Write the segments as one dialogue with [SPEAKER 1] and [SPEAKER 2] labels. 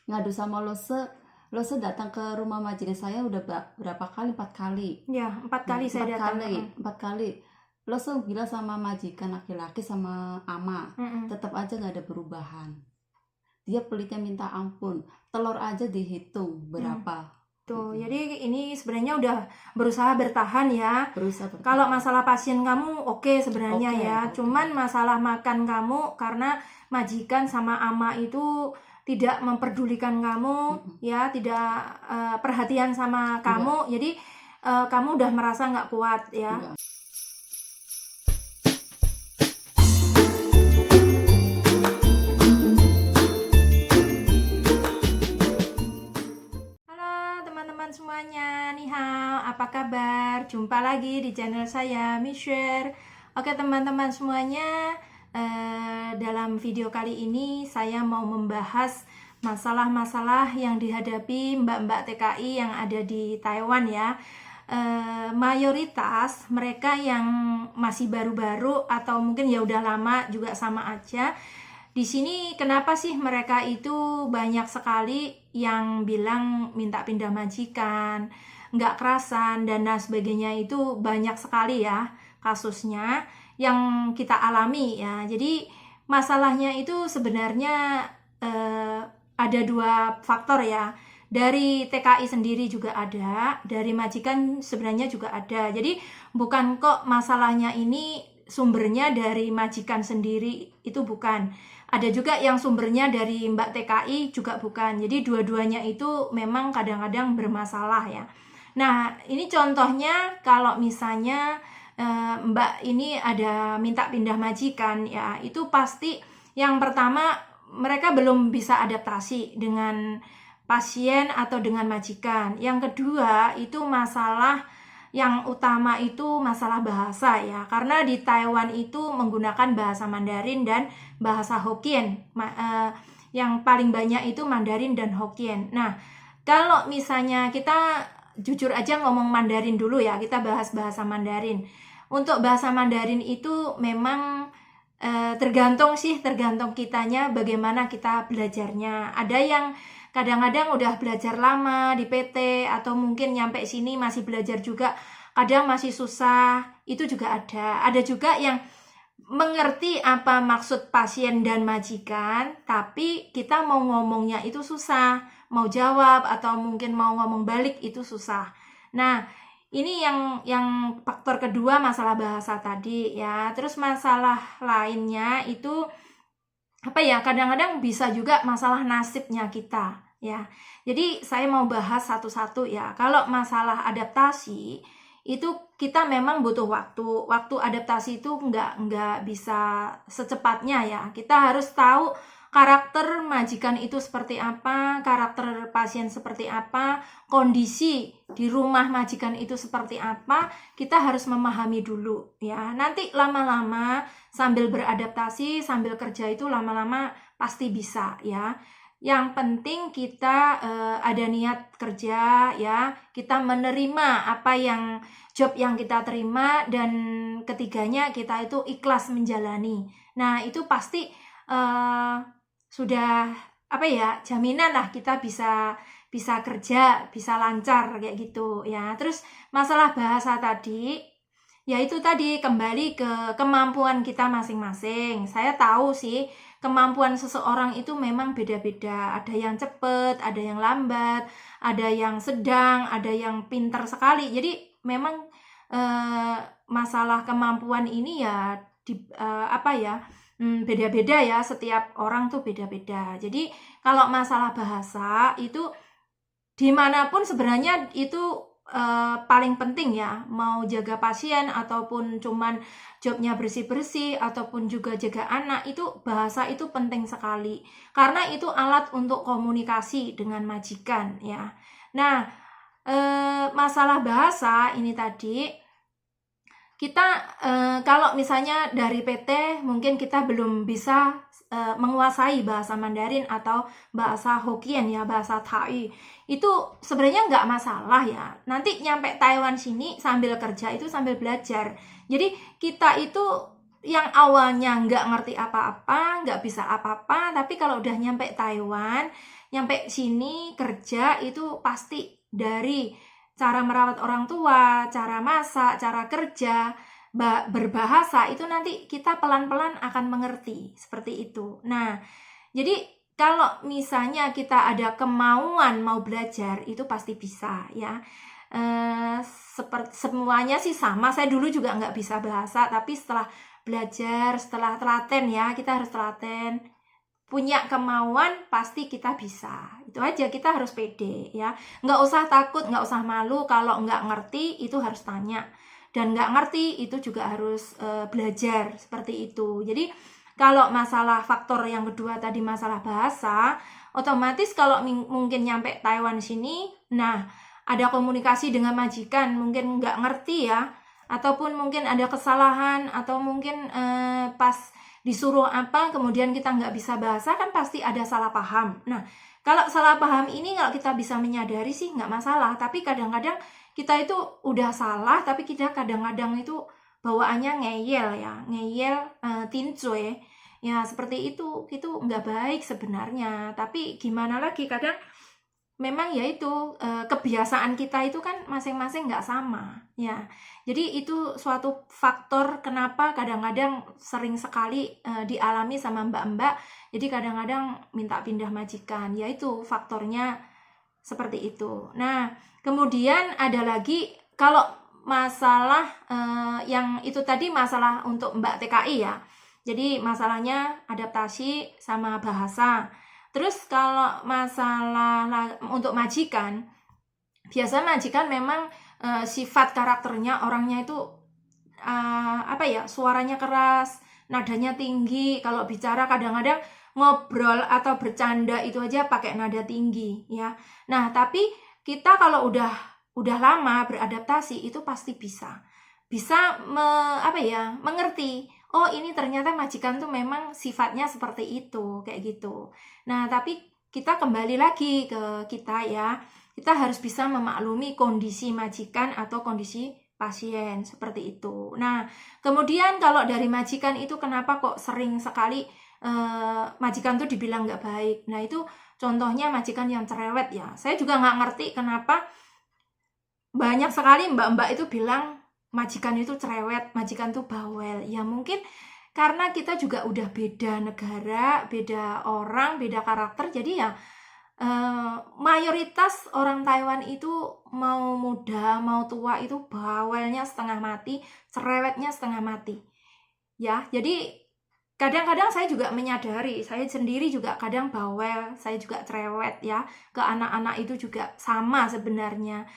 [SPEAKER 1] ngadu sama Lose datang ke rumah majelis saya udah berapa kali? 4 kali.
[SPEAKER 2] Ya, 4 kali saya datang.
[SPEAKER 1] 4 kali. Lose bilang sama majikan laki-laki sama ama,
[SPEAKER 2] Mm-mm.
[SPEAKER 1] tetap aja nggak ada perubahan. Dia pelitnya minta ampun. Telur aja dihitung berapa.
[SPEAKER 2] Tuh, jadi ini sebenarnya udah berusaha bertahan ya.
[SPEAKER 1] Berusaha
[SPEAKER 2] Kalau masalah pasien kamu oke sebenarnya
[SPEAKER 1] Oke,
[SPEAKER 2] ya.
[SPEAKER 1] oke.
[SPEAKER 2] Cuman masalah makan kamu karena majikan sama ama itu tidak memperdulikan kamu ya, tidak perhatian sama kamu. Jadi kamu udah merasa nggak kuat ya.
[SPEAKER 1] Enggak.
[SPEAKER 2] Halo teman-teman semuanya, ni hao, apa kabar? Jumpa lagi di channel saya, Michelle. Oke teman-teman semuanya, dalam video kali ini saya mau membahas masalah-masalah yang dihadapi mbak-mbak TKI yang ada di Taiwan ya. Mayoritas mereka yang masih baru-baru atau mungkin ya udah lama juga sama aja. Di sini kenapa sih mereka itu banyak sekali yang bilang minta pindah majikan, nggak kerasan dan lain sebagainya, itu banyak sekali ya kasusnya yang kita alami ya. Jadi masalahnya itu sebenarnya ada 2 faktor ya. Dari TKI sendiri juga ada, dari majikan sebenarnya juga ada. Jadi bukan kok masalahnya ini sumbernya dari majikan sendiri, itu bukan. Ada juga yang sumbernya dari Mbak TKI juga bukan. Jadi dua-duanya itu memang kadang-kadang bermasalah ya. Nah, ini contohnya kalau misalnya Mbak ini ada minta pindah majikan ya, itu pasti yang pertama mereka belum bisa adaptasi dengan pasien atau dengan majikan. Yang kedua itu masalah yang utama itu masalah bahasa ya, karena di Taiwan itu menggunakan bahasa Mandarin dan bahasa Hokkien. Yang paling banyak itu Mandarin dan Hokkien. Nah, kalau misalnya kita jujur aja ngomong Mandarin dulu ya, kita bahas bahasa Mandarin. Untuk bahasa Mandarin itu memang tergantung kitanya bagaimana kita belajarnya. Ada yang kadang-kadang udah belajar lama di PT atau mungkin nyampe sini masih belajar juga, kadang masih susah, itu juga ada. Ada juga yang mengerti apa maksud pasien dan majikan, tapi kita mau ngomongnya itu susah, mau jawab atau mungkin mau ngomong balik itu susah. Nah, ini yang faktor kedua, masalah bahasa tadi ya. Terus masalah lainnya itu apa ya, kadang-kadang bisa juga masalah nasibnya kita ya. Jadi saya mau bahas satu-satu ya. Kalau masalah adaptasi itu kita memang butuh waktu adaptasi itu nggak bisa secepatnya ya. Kita harus tahu karakter majikan itu seperti apa, karakter pasien seperti apa, kondisi di rumah majikan itu seperti apa, kita harus memahami dulu ya. Nanti lama-lama sambil beradaptasi, sambil kerja itu lama-lama pasti bisa ya. Yang penting kita ada niat kerja ya, kita menerima apa yang job yang kita terima, dan ketiganya kita itu ikhlas menjalani. Nah, itu pasti sudah apa ya, jaminan lah kita bisa kerja, bisa lancar kayak gitu ya. Terus masalah bahasa tadi, ya itu tadi kembali ke kemampuan kita masing-masing. Saya tahu sih kemampuan seseorang itu memang beda-beda. Ada yang cepet, ada yang lambat, ada yang sedang, ada yang pintar sekali. Jadi memang masalah kemampuan ini ya beda-beda ya, setiap orang tuh beda-beda. Jadi kalau masalah bahasa itu dimanapun sebenarnya itu paling penting ya, mau jaga pasien ataupun cuman jobnya bersih-bersih ataupun juga jaga anak, itu bahasa itu penting sekali karena itu alat untuk komunikasi dengan majikan ya. Nah, masalah bahasa ini tadi kita kalau misalnya dari PT mungkin kita belum bisa menguasai bahasa Mandarin atau bahasa Hokkien ya, bahasa Tai, itu sebenarnya nggak masalah ya. Nanti nyampe Taiwan sini sambil kerja itu sambil belajar. Jadi kita itu yang awalnya nggak ngerti apa-apa, nggak bisa apa-apa, tapi kalau udah nyampe Taiwan nyampe sini kerja itu pasti dari cara merawat orang tua, cara masak, cara kerja, berbahasa, itu nanti kita pelan-pelan akan mengerti seperti itu. Nah, jadi kalau misalnya kita ada kemauan mau belajar, itu pasti bisa ya. Seperti semuanya sih sama. Saya dulu juga nggak bisa bahasa, tapi setelah belajar, setelah telaten ya, kita harus telaten, punya kemauan, pasti kita bisa. Itu aja, kita harus pede ya. Nggak usah takut, nggak usah malu. Kalau nggak ngerti itu harus tanya, dan nggak ngerti itu juga harus belajar seperti itu. Jadi kalau masalah faktor yang kedua tadi, masalah bahasa, otomatis kalau mungkin nyampe Taiwan sini, nah ada komunikasi dengan majikan, mungkin nggak ngerti ya, ataupun mungkin ada kesalahan, atau mungkin pas disuruh apa, kemudian kita nggak bisa bahasa, kan pasti ada salah paham. Nah, kalau salah paham ini kalau kita bisa menyadari sih nggak masalah, tapi kadang-kadang kita itu udah salah, tapi kita kadang-kadang itu bawaannya ngeyel ya, ngeyel, tincoy, ya seperti itu nggak baik sebenarnya. Tapi gimana lagi, kadang memang ya itu kebiasaan kita itu kan masing-masing nggak sama ya. Jadi itu suatu faktor kenapa kadang-kadang sering sekali dialami sama mbak-mbak. Jadi kadang-kadang minta pindah majikan, yaitu faktornya seperti itu. Nah, kemudian ada lagi kalau masalah yang itu tadi, masalah untuk Mbak TKI ya. Jadi masalahnya adaptasi sama bahasa. Terus kalau masalah untuk majikan, biasa majikan memang sifat karakternya, orangnya itu apa ya, suaranya keras, nadanya tinggi. Kalau bicara kadang-kadang ngobrol atau bercanda itu aja pakai nada tinggi ya. Nah, tapi kita kalau udah lama beradaptasi itu pasti bisa mengerti. Oh, ini ternyata majikan tuh memang sifatnya seperti itu, kayak gitu. Nah, tapi kita kembali lagi ke kita ya. Kita harus bisa memaklumi kondisi majikan atau kondisi pasien, seperti itu. Nah, kemudian kalau dari majikan itu kenapa kok sering sekali majikan tuh dibilang nggak baik. Nah, itu contohnya majikan yang cerewet ya. Saya juga nggak ngerti kenapa banyak sekali mbak-mbak itu bilang majikan itu cerewet, majikan itu bawel. Ya mungkin karena kita juga udah beda negara, beda orang, beda karakter. Jadi ya mayoritas orang Taiwan itu mau muda, mau tua itu bawelnya setengah mati, cerewetnya setengah mati. Ya, jadi kadang-kadang saya juga menyadari, saya sendiri juga kadang bawel, saya juga cerewet ya. Ke anak-anak itu juga sama sebenarnya.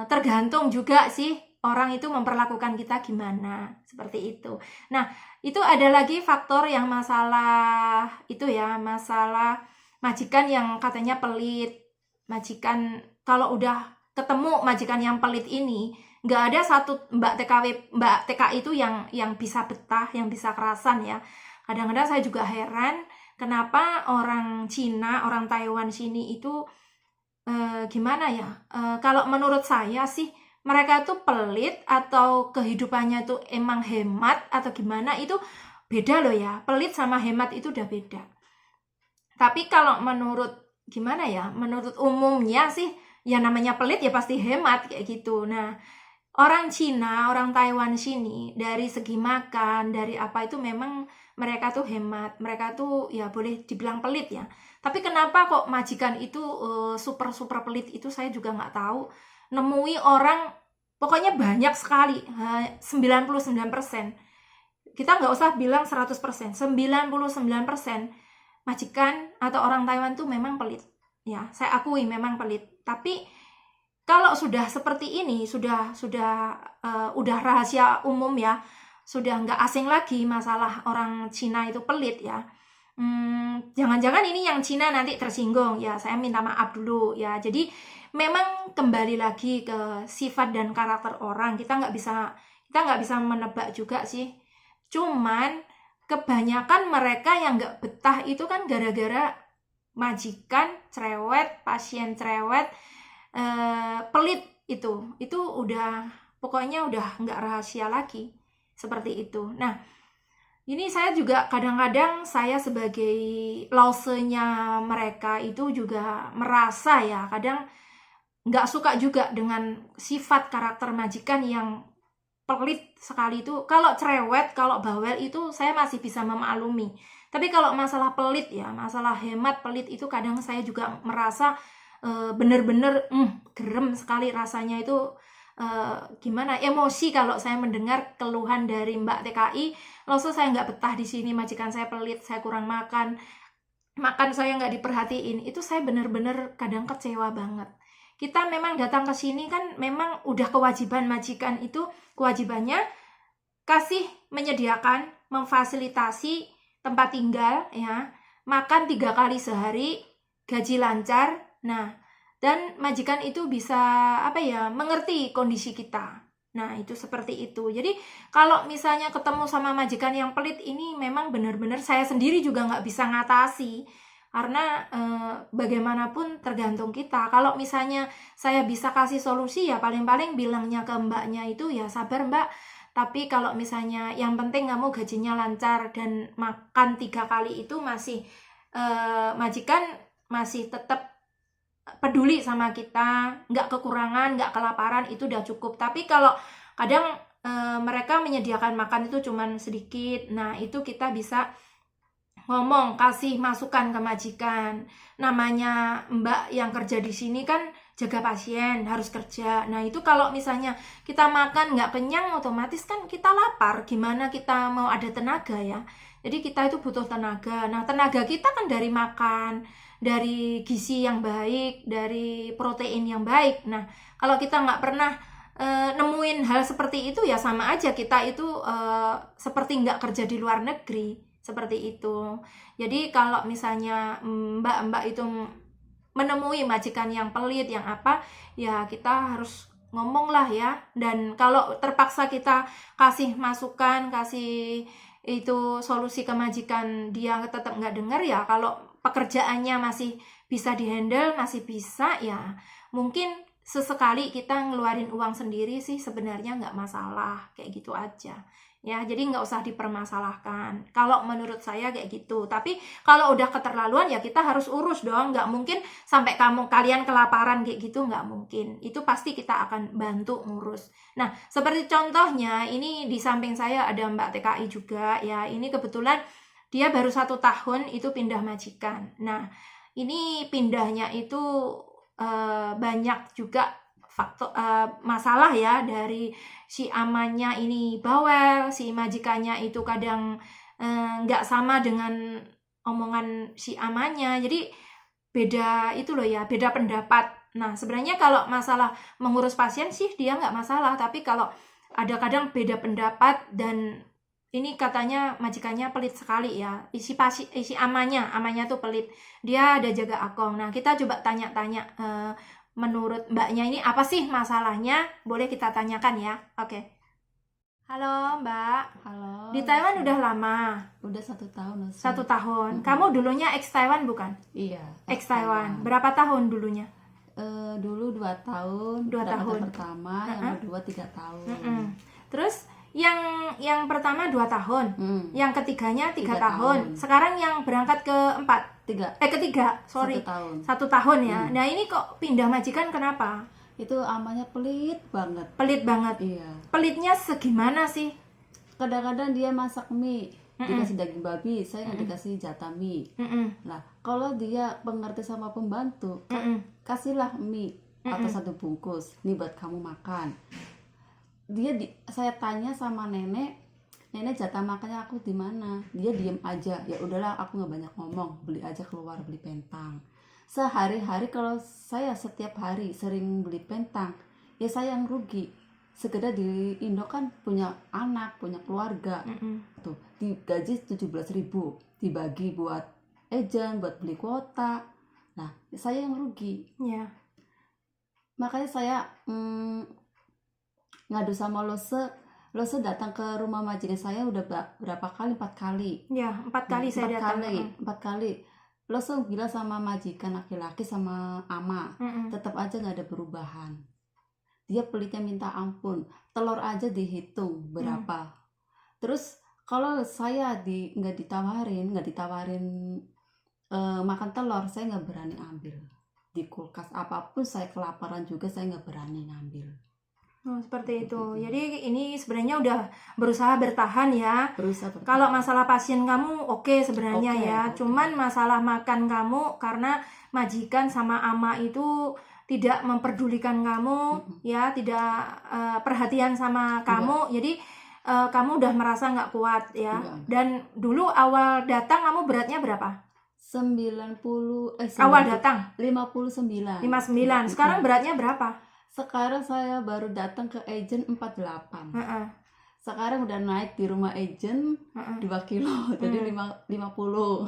[SPEAKER 2] Tergantung juga sih orang itu memperlakukan kita gimana, seperti itu. Nah, itu ada lagi faktor yang masalah itu ya, masalah majikan yang katanya pelit. Majikan, kalau udah ketemu majikan yang pelit ini, nggak ada satu mbak TKI itu yang bisa betah, yang bisa kerasan ya. Kadang-kadang saya juga heran kenapa orang Cina, orang Taiwan sini itu gimana ya, kalau menurut saya sih mereka tuh pelit atau kehidupannya tuh emang hemat atau gimana, itu beda loh ya. Pelit sama hemat itu udah beda. Tapi kalau menurut gimana ya, menurut umumnya sih ya namanya pelit ya pasti hemat kayak gitu. Nah, orang Cina, orang Taiwan sini dari segi makan, dari apa itu memang mereka tuh hemat, mereka tuh ya boleh dibilang pelit ya. Tapi kenapa kok majikan itu super pelit, itu saya juga nggak tahu. Nemui orang, pokoknya banyak sekali, 99%. Kita nggak usah bilang 100%, 99% majikan atau orang Taiwan tuh memang pelit. Ya, saya akui memang pelit. Tapi kalau sudah seperti ini, sudah rahasia umum ya, sudah nggak asing lagi masalah orang Cina itu pelit ya. Jangan-jangan ini yang Cina nanti tersinggung ya, saya minta maaf dulu ya. Jadi memang kembali lagi ke sifat dan karakter orang. Kita nggak bisa menebak juga sih. Cuman kebanyakan mereka yang nggak betah itu kan gara-gara majikan cerewet, pasien cerewet, pelit. Itu udah, pokoknya udah nggak rahasia lagi seperti itu. Nah, Ini saya juga kadang-kadang saya sebagai lawsenya mereka itu juga merasa ya, kadang nggak suka juga dengan sifat karakter majikan yang pelit sekali itu. Kalau cerewet, kalau bawel itu saya masih bisa memaklumi. Tapi kalau masalah pelit ya, masalah hemat pelit itu kadang saya juga merasa bener-bener gerem sekali rasanya itu. Gimana emosi kalau saya mendengar keluhan dari Mbak TKI, langsung saya nggak betah di sini, majikan saya pelit, saya kurang makan saya nggak diperhatiin, itu saya bener-bener kadang kecewa banget. Kita memang datang ke sini kan memang udah kewajiban majikan itu, kewajibannya kasih, menyediakan, memfasilitasi tempat tinggal ya, makan 3 kali sehari, gaji lancar. Nah, dan majikan itu bisa mengerti kondisi kita. Nah, itu seperti itu. Jadi kalau misalnya ketemu sama majikan yang pelit ini memang benar-benar saya sendiri juga nggak bisa ngatasi. Karena bagaimanapun tergantung kita. Kalau misalnya saya bisa kasih solusi ya paling-paling bilangnya ke mbaknya itu ya sabar mbak. Tapi kalau misalnya yang penting kamu gajinya lancar dan makan 3 kali itu masih majikan masih tetap peduli sama kita, nggak kekurangan, nggak kelaparan, itu udah cukup. Tapi kalau kadang mereka menyediakan makan itu cuman sedikit, nah itu kita bisa ngomong, kasih masukan ke majikan. Namanya mbak yang kerja di sini kan jaga pasien, harus kerja. Nah itu kalau misalnya kita makan nggak kenyang, otomatis kan kita lapar. Gimana kita mau ada tenaga ya? Jadi kita itu butuh tenaga. Nah tenaga kita kan dari makan, dari gizi yang baik, dari protein yang baik. Nah kalau kita nggak pernah nemuin hal seperti itu ya sama aja kita itu seperti nggak kerja di luar negeri. Seperti itu. Jadi kalau misalnya mbak-mbak itu menemui majikan yang pelit, yang apa, ya kita harus ngomong lah ya. Dan kalau terpaksa kita kasih masukan, kasih itu solusi ke majikan, dia tetap nggak dengar ya, kalau pekerjaannya masih bisa dihandle, masih bisa ya, mungkin sesekali kita ngeluarin uang sendiri sih sebenarnya nggak masalah, kayak gitu aja. Ya, jadi nggak usah dipermasalahkan. Kalau menurut saya kayak gitu. Tapi kalau udah keterlaluan ya kita harus urus dong. Nggak mungkin sampai kalian kelaparan kayak gitu, nggak mungkin. Itu pasti kita akan bantu ngurus. Nah, seperti contohnya ini di samping saya ada Mbak TKI juga ya. Ini kebetulan dia baru 1 tahun itu pindah majikan. Nah, ini pindahnya itu banyak juga faktor masalah ya, dari si amannya ini bawel, si majikannya itu kadang nggak sama dengan omongan si amannya, jadi beda itu loh ya, beda pendapat. Nah sebenarnya kalau masalah mengurus pasien sih dia nggak masalah, tapi kalau ada kadang beda pendapat dan ini katanya majikannya pelit sekali ya, isi amannya tuh pelit, dia ada jaga akong. Nah kita coba tanya-tanya menurut mbaknya ini apa sih masalahnya, boleh kita tanyakan ya. Oke. Halo mbak.
[SPEAKER 1] Halo.
[SPEAKER 2] Di Taiwan udah lama?
[SPEAKER 1] Udah 1 tahun.
[SPEAKER 2] 1 tahun. Kamu dulunya ex Taiwan bukan?
[SPEAKER 1] Iya.
[SPEAKER 2] Ex Taiwan. Berapa tahun dulunya?
[SPEAKER 1] Dulu 2 tahun.
[SPEAKER 2] 2 tahun.
[SPEAKER 1] Pertama, yang kedua 3 tahun.
[SPEAKER 2] Terus yang pertama 2 tahun, yang ketiganya 3 tahun. Sekarang yang berangkat ketiga, sorry,
[SPEAKER 1] 1 tahun.
[SPEAKER 2] 1 tahun ya. Nah ini kok pindah majikan kenapa?
[SPEAKER 1] Itu amannya pelit banget.
[SPEAKER 2] Pelit banget.
[SPEAKER 1] Iya.
[SPEAKER 2] Pelitnya segimana sih?
[SPEAKER 1] Kadang-kadang dia masak mie, dikasih daging babi, saya nggak dikasih jatah mie. Nah kalau dia pengerti sama pembantu, kasihlah mie atau 1 bungkus, nih buat kamu makan. Saya tanya sama nenek jatah makannya aku di mana? Dia diem aja. Ya udahlah, aku nggak banyak ngomong, beli aja keluar, beli pentang. Sehari-hari kalau saya setiap hari sering beli pentang, ya saya yang rugi. Sekedar di Indo kan punya anak, punya keluarga, tuh digaji 17.000, dibagi buat agent, buat beli kuota. Nah saya yang rugi.
[SPEAKER 2] Ya.
[SPEAKER 1] Makanya saya ngadu sama Lose datang ke rumah majikan saya udah berapa kali? 4 kali.
[SPEAKER 2] Ya, 4 kali saya datang.
[SPEAKER 1] 4 kali. Lose bilang sama majikan laki-laki sama ama, tetap aja nggak ada perubahan. Dia pelitnya minta ampun. Telur aja dihitung berapa. Terus Kalau saya nggak ditawarin makan telur, saya nggak berani ambil. Di kulkas apapun saya kelaparan juga saya nggak berani ngambil.
[SPEAKER 2] Oh, seperti itu. Jadi ini sebenarnya udah berusaha bertahan ya. Kalau masalah pasien kamu oke sebenarnya ya. Cuman masalah makan kamu karena majikan sama ama itu tidak memperdulikan kamu ya, tidak perhatian sama kamu. Jadi kamu udah merasa nggak kuat ya. Dan dulu awal datang kamu beratnya berapa?
[SPEAKER 1] 90
[SPEAKER 2] awal datang
[SPEAKER 1] 59.
[SPEAKER 2] Sekarang beratnya berapa?
[SPEAKER 1] Sekarang saya baru datang ke agent 48. Sekarang udah naik di rumah agent 2 kilo, jadi 50.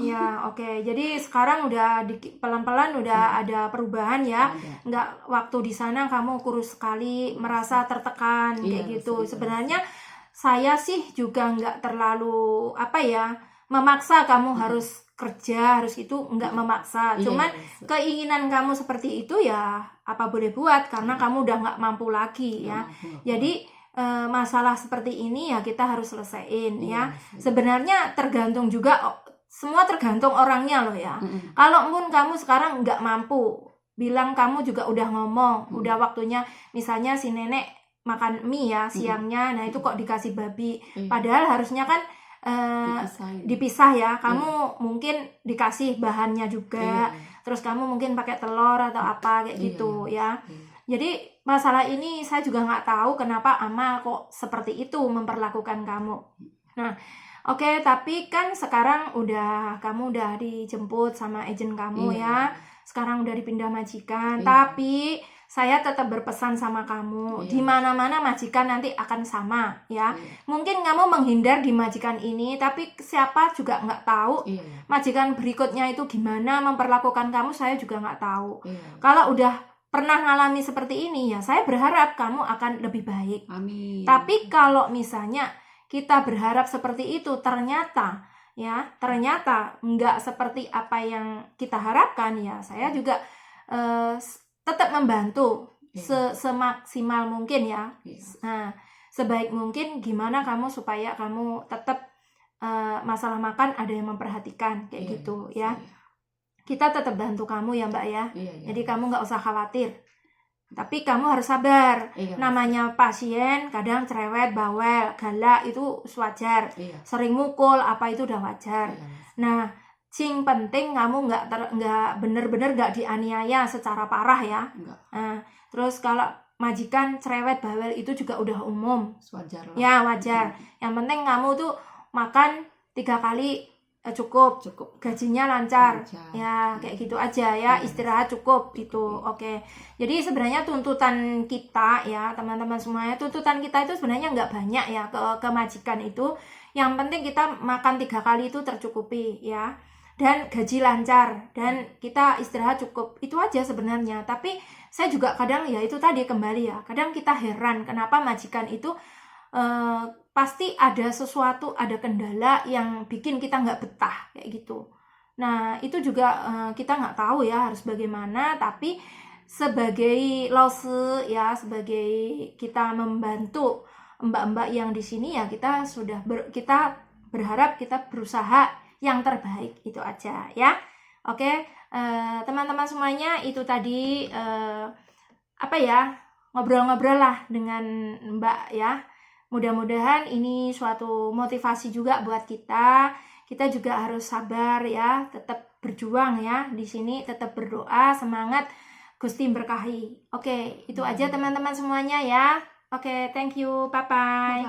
[SPEAKER 2] Ya, oke. Jadi sekarang udah pelan-pelan udah ada perubahan ya. Nggak waktu di sana kamu kurus sekali, merasa tertekan kayak gitu. Sebenarnya saya sih juga nggak terlalu memaksa kamu harus kerja, harus itu, nggak memaksa. Cuman keinginan kamu seperti itu ya apa boleh buat, karena kamu udah nggak mampu lagi ya. Jadi masalah seperti ini ya kita harus selesaiin ya. Sebenarnya tergantung juga, semua tergantung orangnya loh ya. Kalaupun kamu sekarang nggak mampu, bilang kamu juga udah ngomong, udah waktunya misalnya si nenek makan mie ya siangnya, nah itu kok dikasih babi, padahal harusnya kan dipisah ya. Kamu mungkin dikasih bahannya juga, terus kamu mungkin pakai telur atau apa kayak gitu ya. Jadi masalah ini saya juga nggak tahu kenapa ama kok seperti itu memperlakukan kamu. Nah, oke, tapi kan sekarang kamu udah dijemput sama agent kamu ya. Sekarang udah dipindah majikan, tapi saya tetap berpesan sama kamu, di mana-mana majikan nanti akan sama ya. Mungkin kamu menghindar di majikan ini, tapi siapa juga nggak tahu majikan berikutnya itu gimana memperlakukan kamu, saya juga nggak tahu. Kalau udah pernah ngalami seperti ini ya, saya berharap kamu akan lebih baik.
[SPEAKER 1] Amin.
[SPEAKER 2] Tapi kalau misalnya kita berharap seperti itu, ternyata nggak seperti apa yang kita harapkan ya, saya juga tetap membantu semaksimal mungkin ya. Nah, sebaik mungkin gimana kamu supaya kamu tetap masalah makan ada yang memperhatikan kayak gitu ya. Kita tetap bantu kamu ya Mbak ya. Jadi kamu nggak usah khawatir. Tapi kamu harus sabar. Namanya pasien kadang cerewet, bawel, galak itu wajar. Sering mukul apa itu udah wajar. Nah, sing penting kamu nggak bener-bener nggak dianiaya secara parah ya. Nah, terus kalau majikan cerewet bawel itu juga udah umum.
[SPEAKER 1] Wajar lah.
[SPEAKER 2] Ya wajar. Yang penting kamu tuh makan 3 kali cukup. Gajinya lancar. Ya kayak gitu aja ya. Istirahat cukup gitu. Oke. Jadi sebenarnya tuntutan kita ya teman-teman semuanya, tuntutan kita itu sebenarnya nggak banyak ya ke majikan itu. Yang penting kita makan 3 kali itu tercukupi ya. Dan gaji lancar, dan kita istirahat cukup, itu aja sebenarnya. Tapi saya juga kadang ya itu tadi kembali ya, kadang kita heran kenapa majikan itu pasti ada sesuatu, ada kendala yang bikin kita nggak betah kayak gitu. Nah itu juga kita nggak tahu ya harus bagaimana. Tapi sebagai lose ya, sebagai kita membantu mbak-mbak yang di sini ya, kita kita berharap kita berusaha yang terbaik, itu aja ya. Oke, teman-teman semuanya, itu tadi ngobrol-ngobrol lah dengan Mbak ya. Mudah-mudahan ini suatu motivasi juga buat kita. Kita juga harus sabar ya, tetap berjuang ya di sini, tetap berdoa, semangat, Gusti berkahi. Oke, itu aja teman-teman semuanya ya. Oke, thank you, bye-bye.